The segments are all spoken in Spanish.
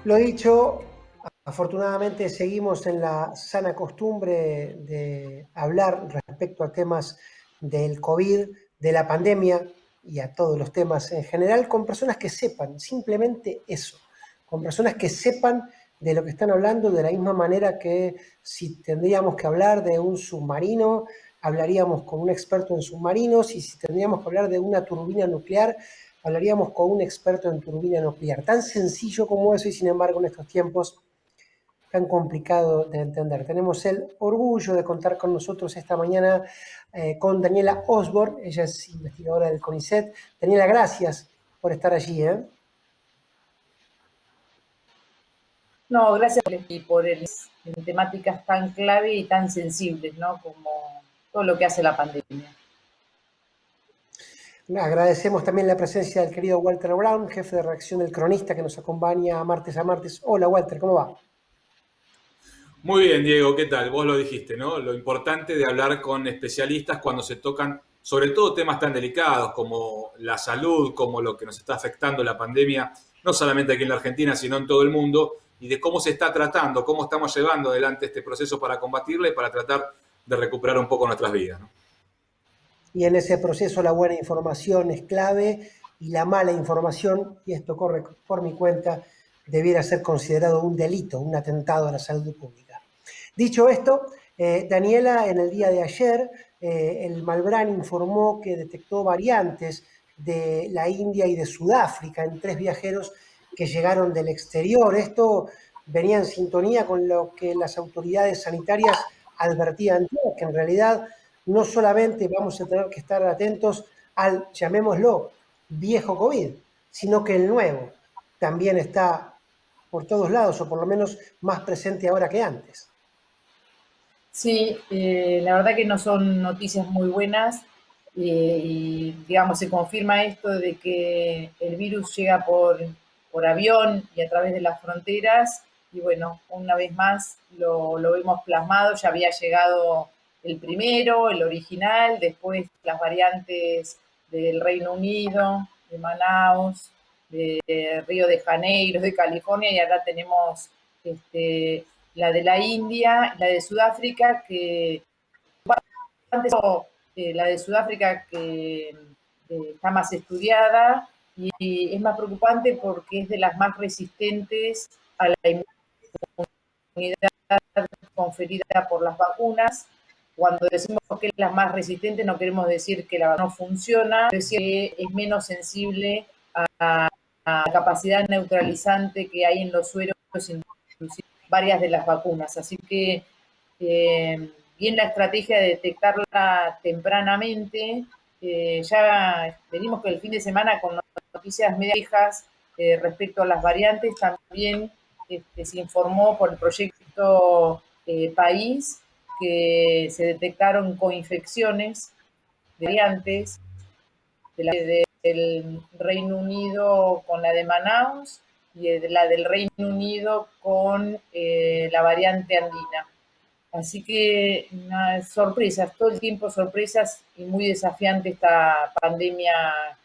Lo dicho, afortunadamente seguimos en la sana costumbre de hablar respecto a temas del COVID, de la pandemia y a todos los temas en general con personas que sepan, simplemente eso, con personas que sepan de lo que están hablando de la misma manera que si tendríamos que hablar de un submarino, hablaríamos con un experto en submarinos y si tendríamos que hablar de una turbina nuclear, hablaríamos con un experto en turbina nuclear. Tan sencillo como eso y sin embargo en estos tiempos tan complicado de entender. Tenemos el orgullo de contar con nosotros esta mañana con Daniela Osborne, ella es investigadora del CONICET. Daniela, gracias por estar allí. No, gracias por en temáticas tan clave y tan sensibles, ¿no? Como todo lo que hace la pandemia. Agradecemos también la presencia del querido Walter Brown, jefe de redacción del Cronista, que nos acompaña martes a martes. Hola, Walter, ¿cómo va? Muy bien, Diego, ¿qué tal? Vos lo dijiste, ¿no? Lo importante de hablar con especialistas cuando se tocan, sobre todo temas tan delicados como la salud, como lo que nos está afectando la pandemia, no solamente aquí en la Argentina, sino en todo el mundo, y de cómo se está tratando, cómo estamos llevando adelante este proceso para combatirla y para tratar de recuperar un poco nuestras vidas, ¿no? Y en ese proceso la buena información es clave y la mala información, y esto corre por mi cuenta, debiera ser considerado un delito, un atentado a la salud pública. Dicho esto, Daniela, en el día de ayer, el Malbrán informó que detectó variantes de la India y de Sudáfrica en 3 viajeros que llegaron del exterior. Esto venía en sintonía con lo que las autoridades sanitarias advertían, que en realidad no solamente vamos a tener que estar atentos al, llamémoslo, viejo COVID, sino que el nuevo también está por todos lados, o por lo menos más presente ahora que antes. Sí, la verdad que no son noticias muy buenas y, digamos, se confirma esto de que el virus llega por avión y a través de las fronteras y bueno, una vez más lo vemos plasmado, ya había llegado el primero, el original, después las variantes del Reino Unido, de Manaus, de Río de Janeiro, de California y ahora tenemos la de la India, la de Sudáfrica, que antes la de Sudáfrica que está más estudiada y es más preocupante porque es de las más resistentes a la inmunidad conferida por las vacunas. Cuando decimos que es la más resistente no queremos decir que la vacuna no funciona, decir que es menos sensible a la capacidad neutralizante que hay en los sueros, inclusive varias de las vacunas. Así que bien la estrategia de detectarla tempranamente. Ya venimos que el fin de semana con noticias medio viejas respecto a las variantes, también se informó por el proyecto País que se detectaron coinfecciones de variantes del Reino Unido con la de Manaus y de la del Reino Unido con la variante andina. Así que sorpresas, todo el tiempo sorpresas y muy desafiante esta pandemia.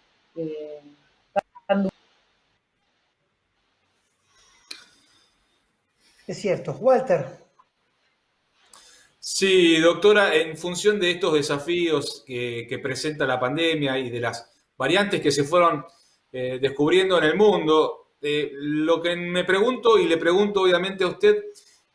Es cierto. Walter. Sí, doctora, en función de estos desafíos que presenta la pandemia y de las variantes que se fueron descubriendo en el mundo, lo que me pregunto y le pregunto obviamente a usted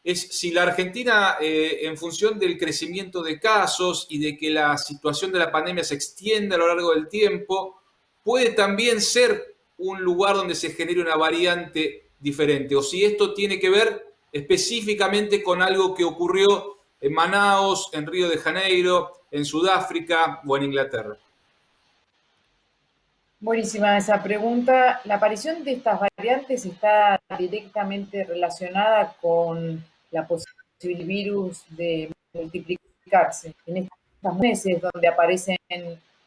es si la Argentina, en función del crecimiento de casos y de que la situación de la pandemia se extiende a lo largo del tiempo, puede también ser un lugar donde se genere una variante diferente, o si esto tiene que ver específicamente con algo que ocurrió en Manaus, en Río de Janeiro, en Sudáfrica o en Inglaterra. Buenísima esa pregunta. La aparición de estas variantes está directamente relacionada con la posibilidad del virus de multiplicarse. En estos meses donde aparecen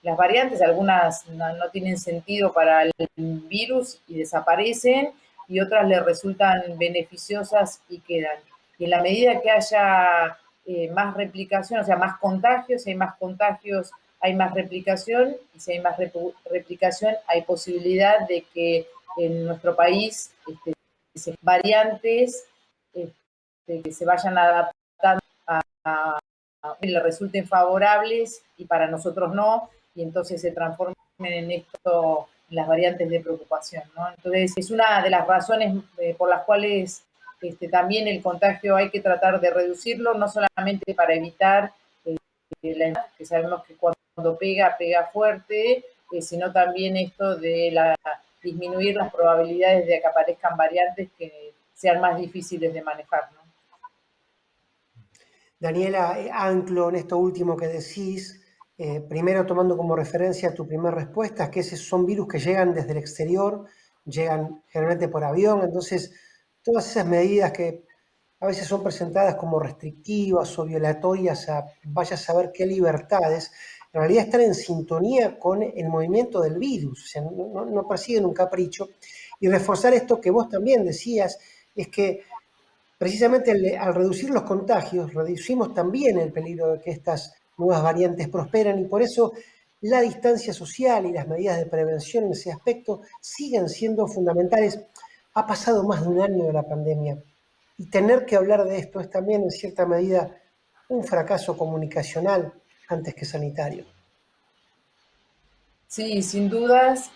las variantes, algunas no tienen sentido para el virus y desaparecen, y otras le resultan beneficiosas y quedan. Y en la medida que haya más replicación, o sea, más contagios, si hay más contagios, hay más replicación, y si hay más replicación, hay posibilidad de que en nuestro país variantes que se vayan adaptando a que le resulten favorables y para nosotros no, y entonces se transformen en esto, en las variantes de preocupación, ¿no? Entonces, es una de las razones por las cuales también el contagio hay que tratar de reducirlo, no solamente para evitar que sabemos que cuando pega fuerte, sino también esto de disminuir las probabilidades de que aparezcan variantes que sean más difíciles de manejar, ¿no? Daniela, anclo en esto último que decís, primero tomando como referencia tu primera respuesta, que esos son virus que llegan desde el exterior, llegan generalmente por avión, entonces todas esas medidas que a veces son presentadas como restrictivas o violatorias a vaya a saber qué libertades, en realidad están en sintonía con el movimiento del virus, o sea, no persiguen un capricho. Y reforzar esto que vos también decías, es que precisamente al reducir los contagios, reducimos también el peligro de que estas nuevas variantes prosperan y por eso la distancia social y las medidas de prevención en ese aspecto siguen siendo fundamentales. Ha pasado más de un año de la pandemia y tener que hablar de esto es también en cierta medida un fracaso comunicacional antes que sanitario. Sí, sin dudas.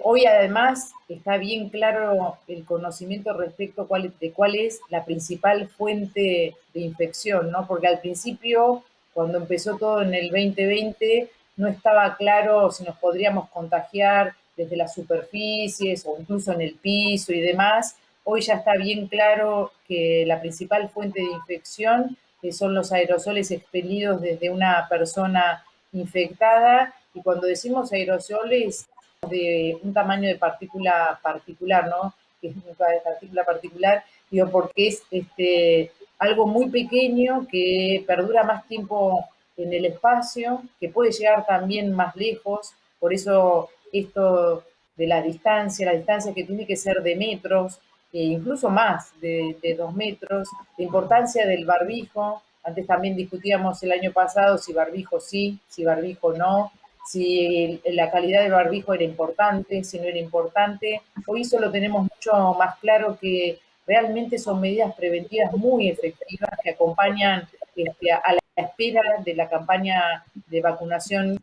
Hoy además está bien claro el conocimiento respecto de cuál es la principal fuente de infección, ¿no? Porque al principio, cuando empezó todo en el 2020, no estaba claro si nos podríamos contagiar desde las superficies o incluso en el piso y demás. Hoy ya está bien claro que la principal fuente de infección son los aerosoles expelidos desde una persona infectada, y cuando decimos aerosoles de un tamaño de partícula particular, ¿no? Que es una partícula particular, digo, porque es algo muy pequeño que perdura más tiempo en el espacio, que puede llegar también más lejos, por eso esto de la distancia que tiene que ser de metros, incluso más de 2 metros, la importancia del barbijo. Antes también discutíamos el año pasado si barbijo sí, si barbijo no, si la calidad del barbijo era importante, si no era importante. Hoy eso lo tenemos mucho más claro, que realmente son medidas preventivas muy efectivas que acompañan a la espera de la campaña de vacunación,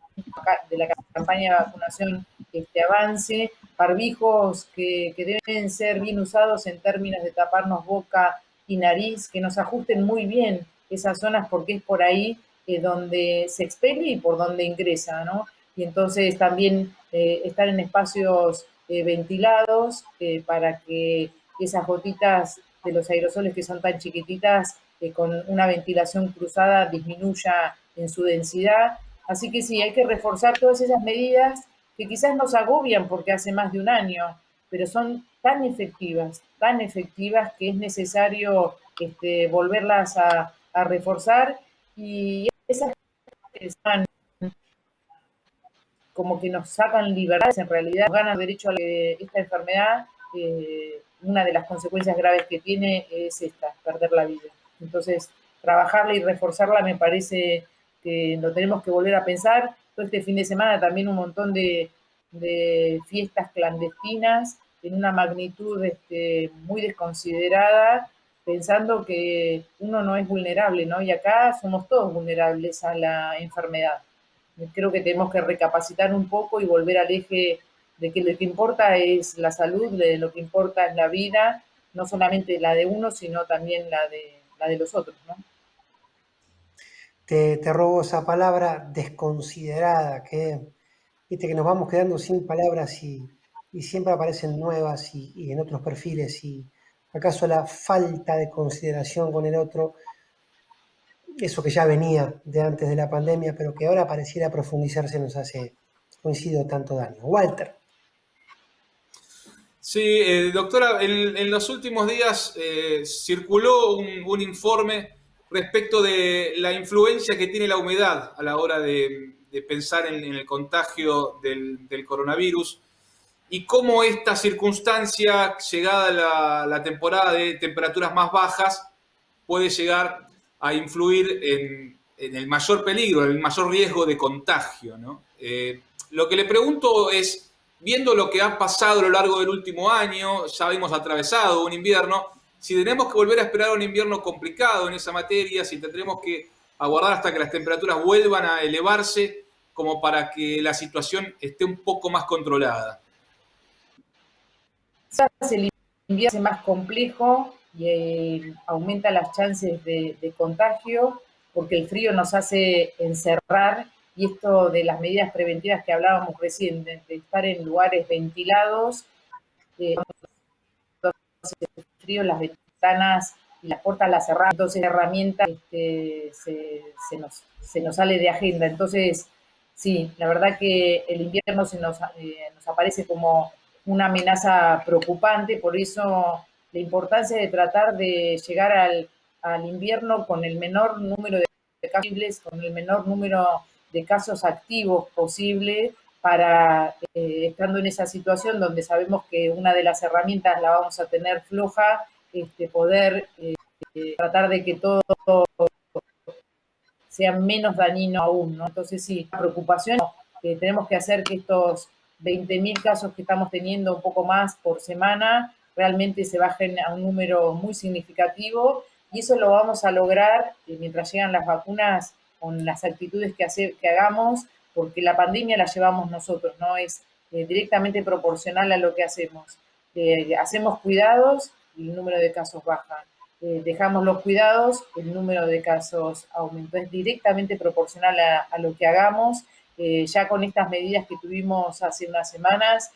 avance, barbijos que deben ser bien usados en términos de taparnos boca y nariz, que nos ajusten muy bien esas zonas porque es por ahí donde se expele y por donde ingresa, ¿no? Y entonces también estar en espacios ventilados para que esas gotitas de los aerosoles que son tan chiquititas con una ventilación cruzada disminuya en su densidad. Así que sí, hay que reforzar todas esas medidas que quizás nos agobian porque hace más de un año, pero son tan efectivas que es necesario volverlas a reforzar, y esas que están como que nos sacan libertades, en realidad nos ganan derecho a esta enfermedad. Una de las consecuencias graves que tiene es perder la vida. Entonces, trabajarla y reforzarla me parece que lo tenemos que volver a pensar. Todo este fin de semana también un montón de fiestas clandestinas en una magnitud muy desconsiderada, pensando que uno no es vulnerable, ¿no? Y acá somos todos vulnerables a la enfermedad. Creo que tenemos que recapacitar un poco y volver al eje de que lo que importa es la salud, de lo que importa es la vida, no solamente la de uno, sino también la de los otros, ¿no? Te robo esa palabra desconsiderada, que viste que nos vamos quedando sin palabras y siempre aparecen nuevas y en otros perfiles. Y acaso la falta de consideración con el otro, eso que ya venía de antes de la pandemia, pero que ahora pareciera profundizarse, nos hace, coincido, tanto daño. Walter. Sí, doctora, en los últimos días circuló un informe respecto de la influencia que tiene la humedad a la hora de pensar en el contagio del coronavirus y cómo esta circunstancia, llegada la temporada de temperaturas más bajas, puede llegar a influir en el mayor peligro, en el mayor riesgo de contagio, ¿no? Lo que le pregunto es, viendo lo que ha pasado a lo largo del último año, ya hemos atravesado un invierno, si tenemos que volver a esperar un invierno complicado en esa materia, si tendremos que aguardar hasta que las temperaturas vuelvan a elevarse como para que la situación esté un poco más controlada. El invierno es más complejo y aumenta las chances de contagio porque el frío nos hace encerrar y esto de las medidas preventivas que hablábamos recién, de estar en lugares ventilados, el frío, las ventanas y las puertas las cerramos, entonces la herramienta se nos sale de agenda. Entonces, sí, la verdad que el invierno nos aparece como una amenaza preocupante, por eso la importancia de tratar de llegar al invierno con el menor número de casos posibles, con el menor número de casos activos posible, para, estando en esa situación donde sabemos que una de las herramientas la vamos a tener floja, poder tratar de que todo sea menos dañino aún, ¿no? Entonces sí, la preocupación, tenemos que hacer que estos 20.000 casos que estamos teniendo, un poco más por semana, realmente se bajen a un número muy significativo, y eso lo vamos a lograr mientras llegan las vacunas, con las actitudes que hagamos, porque la pandemia la llevamos nosotros, no es directamente proporcional a lo que hacemos. Hacemos cuidados y el número de casos baja. Dejamos los cuidados, el número de casos aumentó. Es directamente proporcional a lo que hagamos. Ya con estas medidas que tuvimos hace unas semanas,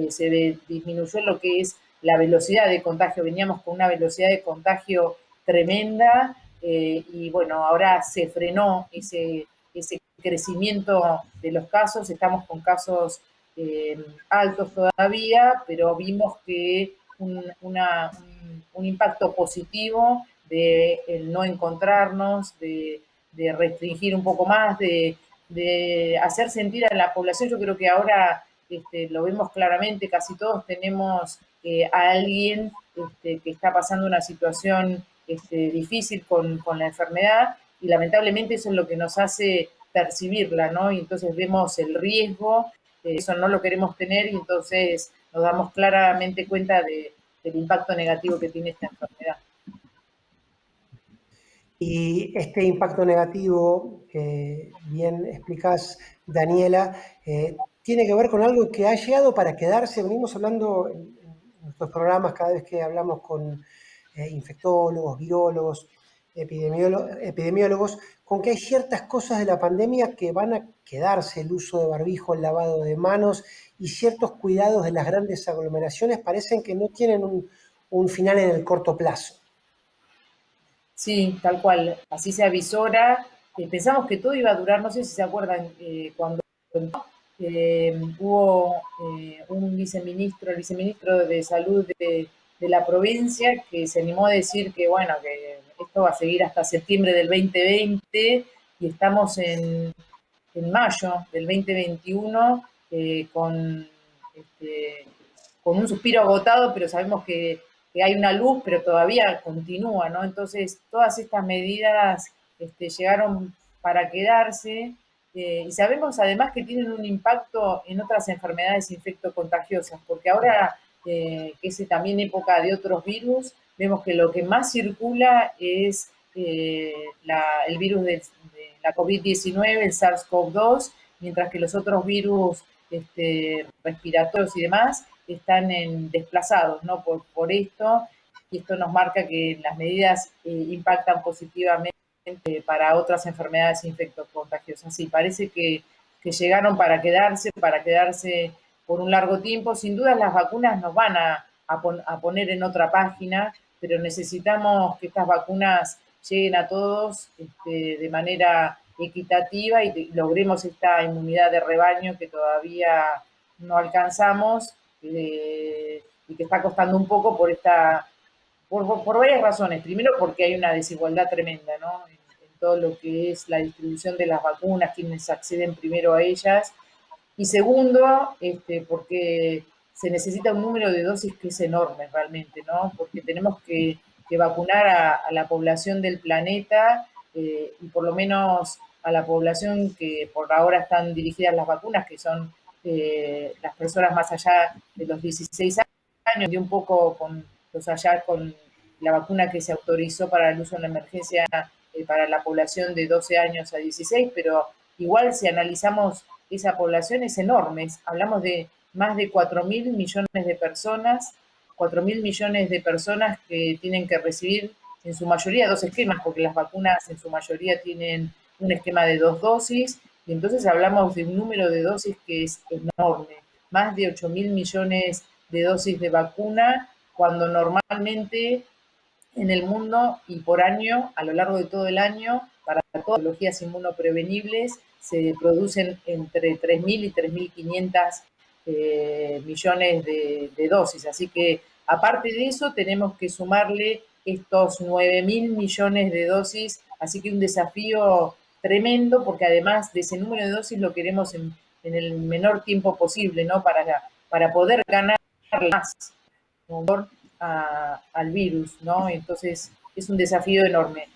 se disminuyó lo que es la velocidad de contagio. Veníamos con una velocidad de contagio tremenda, y bueno, ahora se frenó ese crecimiento de los casos. Estamos con casos altos todavía, pero vimos que un impacto positivo de el no encontrarnos, de restringir un poco más, de hacer sentir a la población. Yo creo que ahora lo vemos claramente, casi todos tenemos a alguien que está pasando una situación difícil con la enfermedad, y lamentablemente eso es lo que nos hace percibirla, ¿no? Y entonces vemos el riesgo, eso no lo queremos tener, y entonces nos damos claramente cuenta del impacto negativo que tiene esta enfermedad. Y este impacto negativo que bien explicás, Daniela, tiene que ver con algo que ha llegado para quedarse. Venimos hablando en nuestros programas cada vez que hablamos con infectólogos, virólogos, epidemiólogos, con que hay ciertas cosas de la pandemia que van a quedarse: el uso de barbijo, el lavado de manos y ciertos cuidados de las grandes aglomeraciones parecen que no tienen un final en el corto plazo. Sí, tal cual, así se avisora. Pensamos que todo iba a durar, no sé si se acuerdan, cuando hubo un viceministro, el viceministro de Salud de la provincia, que se animó a decir que, bueno, que esto va a seguir hasta septiembre del 2020, y estamos en mayo del 2021, con un suspiro agotado, pero sabemos que hay una luz, pero todavía continúa, ¿no? Entonces, todas estas medidas llegaron para quedarse, y sabemos además que tienen un impacto en otras enfermedades infectocontagiosas, porque ahora, que es también época de otros virus, vemos que lo que más circula es el virus de la COVID-19, el SARS-CoV-2, mientras que los otros virus respiratorios y demás están desplazados, ¿no? Por esto, y esto nos marca que las medidas impactan positivamente para otras enfermedades infectocontagiosas. Sí, parece que llegaron para quedarse por un largo tiempo. Sin duda las vacunas nos van a poner en otra página, pero necesitamos que estas vacunas lleguen a todos de manera equitativa y logremos esta inmunidad de rebaño que todavía no alcanzamos, y que está costando un poco por varias razones. Primero, porque hay una desigualdad tremenda, ¿no? En todo lo que es la distribución de las vacunas, quienes acceden primero a ellas. Y segundo, porque se necesita un número de dosis que es enorme realmente, ¿no? Porque tenemos que vacunar a la población del planeta, y por lo menos a la población que por ahora están dirigidas las vacunas, que son las personas más allá de los 16 años, y un poco con los allá con la vacuna que se autorizó para el uso en la emergencia para la población de 12 años a 16, pero igual si analizamos esa población es enorme. Hablamos de más de 4.000 millones de personas, 4.000 millones de personas que tienen que recibir en su mayoría 2 esquemas, porque las vacunas en su mayoría tienen un esquema de 2 dosis, y entonces hablamos de un número de dosis que es enorme, más de 8.000 millones de dosis de vacuna, cuando normalmente en el mundo y por año, a lo largo de todo el año, para todas las patologías inmunoprevenibles, se producen entre 3.000 y 3.500 millones de dosis. Así que, aparte de eso, tenemos que sumarle estos 9.000 millones de dosis. Así que un desafío tremendo, porque además de ese número de dosis lo queremos en el menor tiempo posible, ¿no? Para poder ganar más al virus, ¿no? Entonces es un desafío enorme.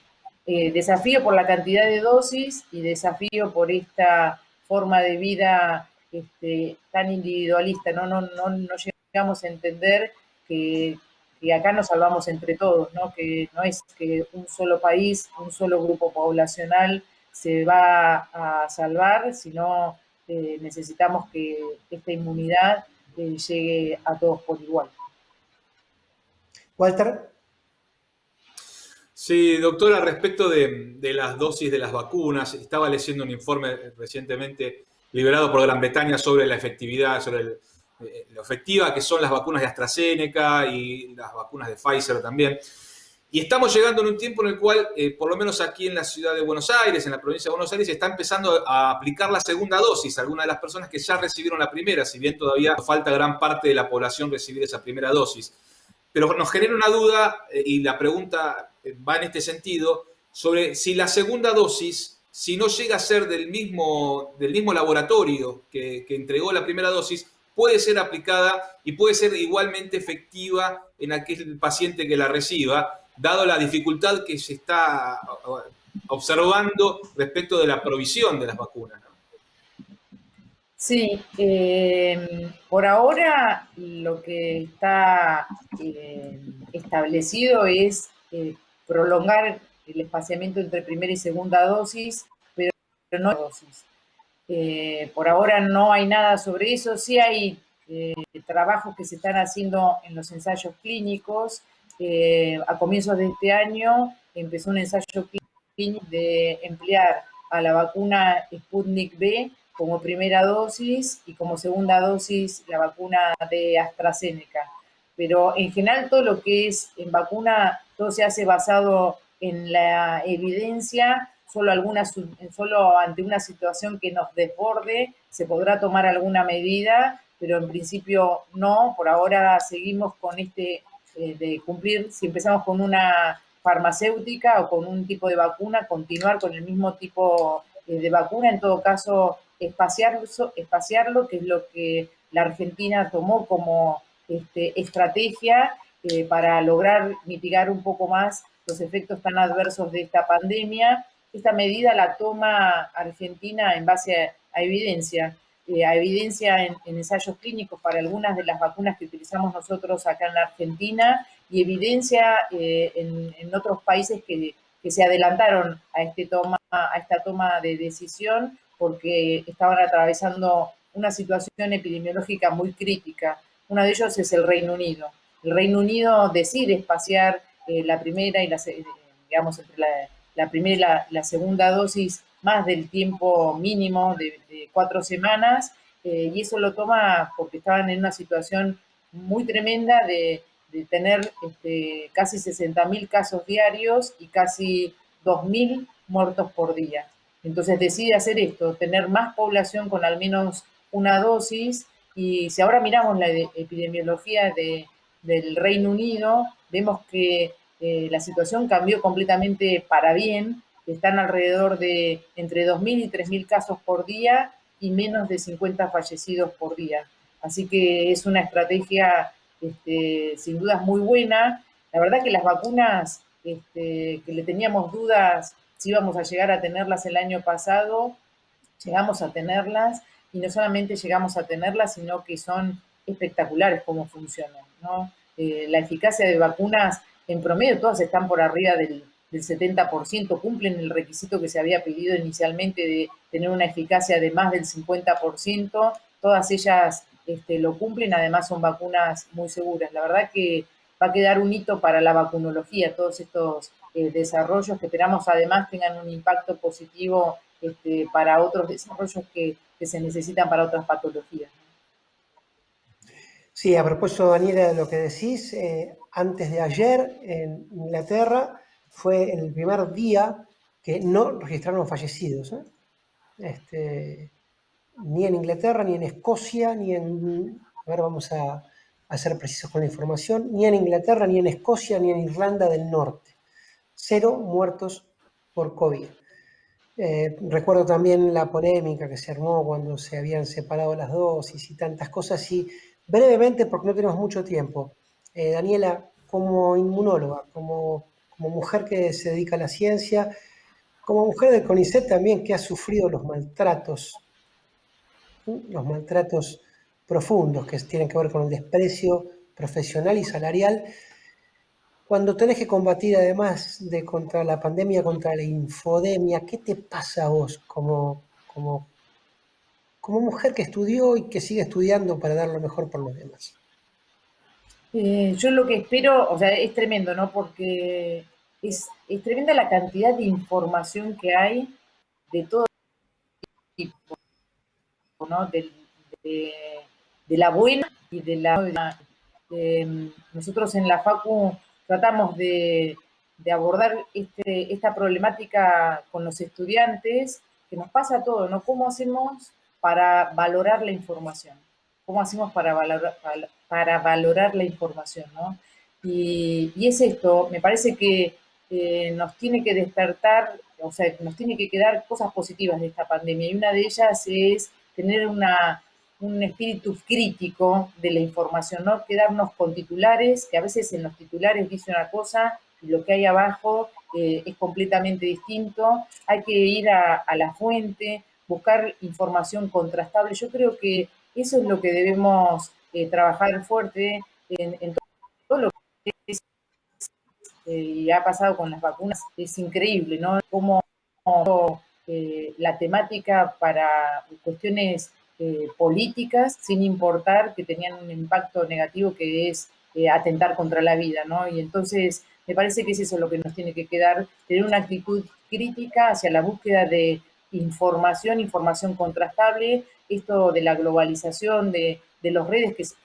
Desafío por la cantidad de dosis y desafío por esta forma de vida tan individualista, ¿no? No llegamos a entender que acá nos salvamos entre todos, ¿no? Que no es que un solo país, un solo grupo poblacional se va a salvar, sino necesitamos que esta inmunidad llegue a todos por igual. Walter. Sí, doctora, respecto de las dosis de las vacunas, estaba leyendo un informe recientemente liberado por Gran Bretaña sobre la efectividad, sobre lo efectiva que son las vacunas de AstraZeneca y las vacunas de Pfizer también. Y estamos llegando en un tiempo en el cual, por lo menos aquí en la ciudad de Buenos Aires, en la provincia de Buenos Aires, se está empezando a aplicar la segunda dosis. Algunas de las personas que ya recibieron la primera, si bien todavía falta gran parte de la población recibir esa primera dosis. Pero nos genera una duda, y la pregunta va en este sentido, sobre si la segunda dosis, si no llega a ser del mismo laboratorio que entregó la primera dosis, puede ser aplicada y puede ser igualmente efectiva en aquel paciente que la reciba, dado la dificultad que se está observando respecto de la provisión de las vacunas. Sí, por ahora lo que está establecido es prolongar el espaciamiento entre primera y segunda dosis, pero no dosis. Por ahora no hay nada sobre eso, sí hay trabajos que se están haciendo en los ensayos clínicos. A comienzos de este año empezó un ensayo clínico de emplear a la vacuna Sputnik V como primera dosis y como segunda dosis la vacuna de AstraZeneca. Pero en general todo lo que es en vacuna, todo se hace basado en la evidencia, solo ante una situación que nos desborde se podrá tomar alguna medida, pero en principio no. Por ahora seguimos con de cumplir, si empezamos con una farmacéutica o con un tipo de vacuna, continuar con el mismo tipo de vacuna, en todo caso espaciarlo, que es lo que la Argentina tomó como estrategia para lograr mitigar un poco más los efectos tan adversos de esta pandemia. Esta medida la toma Argentina en base a evidencia en ensayos clínicos para algunas de las vacunas que utilizamos nosotros acá en la Argentina, y evidencia en otros países que se adelantaron a esta toma de decisión porque estaban atravesando una situación epidemiológica muy crítica. Uno de ellos es el Reino Unido. El Reino Unido decide espaciar la primera y digamos, entre la primera y la segunda dosis más del tiempo mínimo de 4 semanas, y eso lo toma porque estaban en una situación muy tremenda de tener casi 60.000 casos diarios y casi 2.000 muertos por día. Entonces decide hacer esto, tener más población con al menos una dosis, y si ahora miramos la epidemiología del Reino Unido, vemos que la situación cambió completamente para bien. Están alrededor de entre 2.000 y 3.000 casos por día y menos de 50 fallecidos por día. Así que es una estrategia sin dudas muy buena. La verdad que las vacunas que le teníamos dudas si íbamos a llegar a tenerlas el año pasado, llegamos a tenerlas, y no solamente llegamos a tenerlas, sino que son espectaculares cómo funcionan, ¿no? La eficacia de vacunas, en promedio, todas están por arriba del 70%, cumplen el requisito que se había pedido inicialmente de tener una eficacia de más del 50%, todas ellas lo cumplen, además son vacunas muy seguras. La verdad que va a quedar un hito para la vacunología, todos estos desarrollos que esperamos además tengan un impacto positivo para otros desarrollos que se necesitan para otras patologías. Sí, a propósito, Daniela, de lo que decís, antes de ayer en Inglaterra fue el primer día que no registraron fallecidos, ni en Inglaterra, ni en Escocia, ni en... A ver, vamos a ser precisos con la información, ni en Inglaterra, ni en Escocia, ni en Irlanda del Norte. 0 muertos por COVID. Recuerdo también la polémica que se armó cuando se habían separado las dosis y tantas cosas. Y brevemente, porque no tenemos mucho tiempo, Daniela, como inmunóloga, como mujer que se dedica a la ciencia, como mujer del CONICET también que ha sufrido los maltratos profundos que tienen que ver con el desprecio profesional y salarial, cuando tenés que combatir además de contra la pandemia, contra la infodemia, ¿qué te pasa a vos como mujer que estudió y que sigue estudiando para dar lo mejor por los demás? Yo lo que espero, o sea, es tremendo, ¿no? Porque es tremenda la cantidad de información que hay de todo tipo, ¿no? De la buena y de la... nosotros en la Facu tratamos de abordar esta problemática con los estudiantes, que nos pasa a todos, ¿no? ¿Cómo hacemos para valorar la información? ¿Cómo hacemos para valorar la información, ¿no? Y es esto, me parece que nos tiene que despertar, o sea, nos tiene que quedar cosas positivas de esta pandemia, y una de ellas es tener un espíritu crítico de la información, no quedarnos con titulares, que a veces en los titulares dice una cosa y lo que hay abajo es completamente distinto. Hay que ir a la fuente, buscar información contrastable. Yo creo que eso es lo que debemos trabajar fuerte en todo lo que es, y ha pasado con las vacunas. Es increíble, ¿no? Cómo la temática para cuestiones políticas, sin importar que tenían un impacto negativo que es atentar contra la vida, ¿no? Y entonces me parece que es eso lo que nos tiene que quedar, tener una actitud crítica hacia la búsqueda de información contrastable, esto de la globalización, de las redes,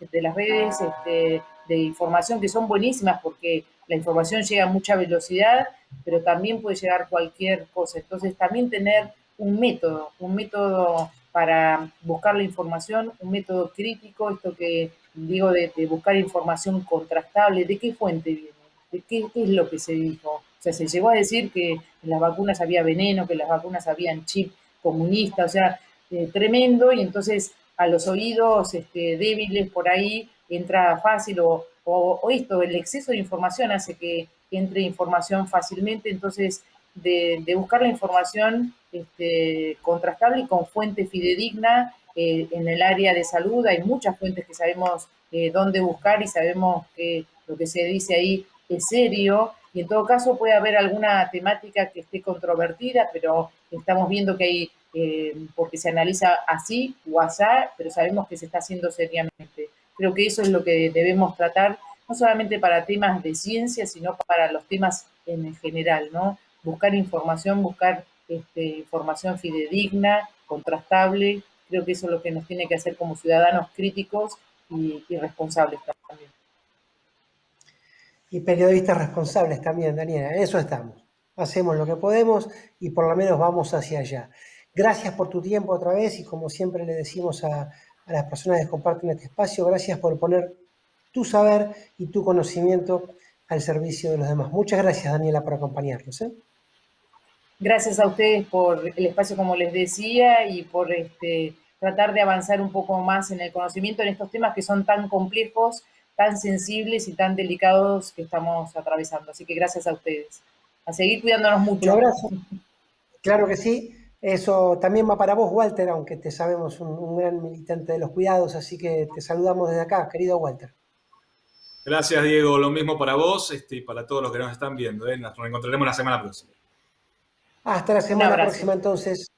de información que son buenísimas porque la información llega a mucha velocidad, pero también puede llegar cualquier cosa. Entonces, también tener un método para buscar la información, un método crítico, esto que digo de buscar información contrastable, de qué fuente viene, de qué es lo que se dijo. O sea, se llegó a decir que en las vacunas había veneno, que en las vacunas habían chip comunista, o sea, tremendo, y entonces a los oídos débiles por ahí entra fácil, o esto, el exceso de información hace que entre información fácilmente, entonces de buscar la información contrastable y con fuente fidedigna. En el área de salud hay muchas fuentes que sabemos dónde buscar y sabemos que lo que se dice ahí es serio, y en todo caso puede haber alguna temática que esté controvertida, pero estamos viendo que hay, porque se analiza así o asá, pero sabemos que se está haciendo seriamente. Creo que eso es lo que debemos tratar, no solamente para temas de ciencia, sino para los temas en general, ¿no? Buscar información, buscar información fidedigna, contrastable. Creo que eso es lo que nos tiene que hacer como ciudadanos críticos y responsables también. Y periodistas responsables también, Daniela, en eso estamos. Hacemos lo que podemos y por lo menos vamos hacia allá. Gracias por tu tiempo otra vez y como siempre le decimos a las personas que comparten este espacio, gracias por poner tu saber y tu conocimiento al servicio de los demás. Muchas gracias, Daniela, por acompañarnos. Gracias a ustedes por el espacio, como les decía, y por tratar de avanzar un poco más en el conocimiento en estos temas que son tan complejos, tan sensibles y tan delicados que estamos atravesando. Así que gracias a ustedes. A seguir cuidándonos mucho. Un abrazo. Claro que sí. Eso también va para vos, Walter, aunque te sabemos un gran militante de los cuidados, así que te saludamos desde acá, querido Walter. Gracias, Diego. Lo mismo para vos y para todos los que nos están viendo. Nos reencontraremos la semana próxima. Hasta la Un semana abrazo. próxima entonces.